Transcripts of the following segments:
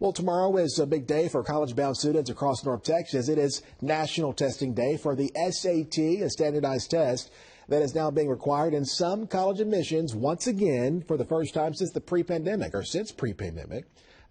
Well, tomorrow is a big day for college-bound students across North Texas. It is National Testing Day for the SAT, a standardized test that is now being required in some college admissions once again for the first time since pre-pandemic.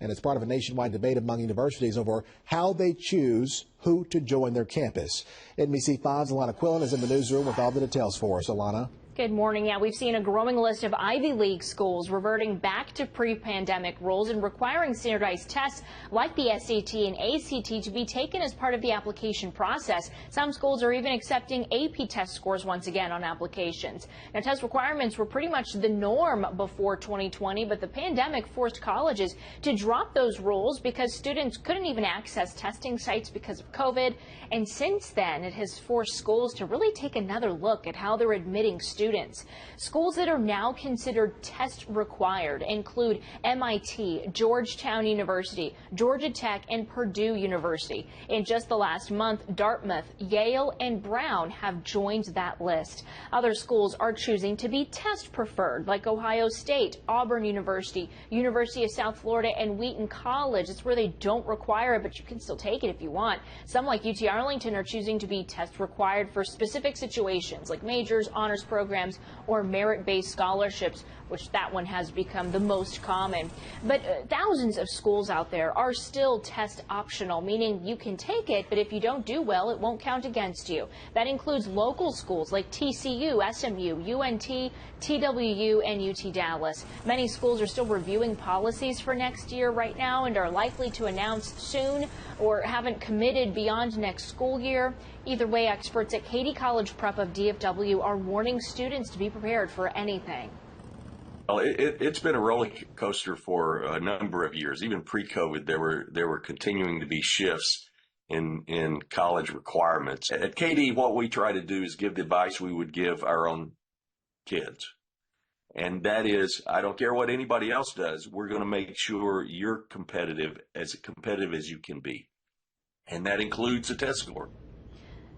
And it's part of a nationwide debate among universities over how they choose who to join their campus. NBC5's Alana Quillen is in the newsroom with all the details for us. Alana. Good morning. Yeah, we've seen a growing list of Ivy League schools reverting back to pre-pandemic rules and requiring standardized tests like the SAT and ACT to be taken as part of the application process. Some schools are even accepting AP test scores once again on applications. Now, test requirements were pretty much the norm before 2020, but the pandemic forced colleges to drop those rules because students couldn't even access testing sites because of COVID. And since then, it has forced schools to really take another look at how they're admitting students. Schools that are now considered test required include MIT, Georgetown University, Georgia Tech, and Purdue University. In just the last month, Dartmouth, Yale, and Brown have joined that list. Other schools are choosing to be test preferred, like Ohio State, Auburn University, University of South Florida, and Wheaton College. It's where they don't require it, but you can still take it if you want. Some, like UT Arlington, are choosing to be test required for specific situations like majors, honors programs, or merit-based scholarships, which that one has become the most common. But thousands of schools out there are still test optional, meaning you can take it, but if you don't do well, it won't count against you. That includes local schools like TCU, SMU, UNT, TWU, and UT Dallas. Many schools are still reviewing policies for next year right now and are likely to announce soon or haven't committed beyond next school year. Either way, experts at Katy College Prep of DFW are warning students to be prepared for anything. Well, it's been a roller coaster for a number of years. Even pre-COVID, there were continuing to be shifts in college requirements. At Katy, what we try to do is give the advice we would give our own kids. And that is, I don't care what anybody else does, we're going to make sure you're competitive as you can be. And that includes a test score.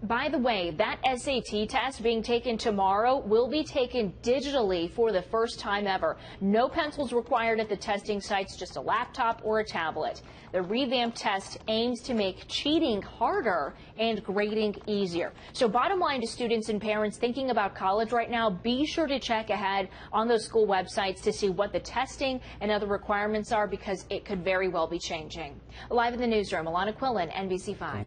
By the way, that SAT test being taken tomorrow will be taken digitally for the first time ever. No pencils required at the testing sites, just a laptop or a tablet. The revamped test aims to make cheating harder and grading easier. So bottom line to students and parents thinking about college right now, be sure to check ahead on those school websites to see what the testing and other requirements are, because it could very well be changing. Live in the newsroom, Alana Quillen, NBC5.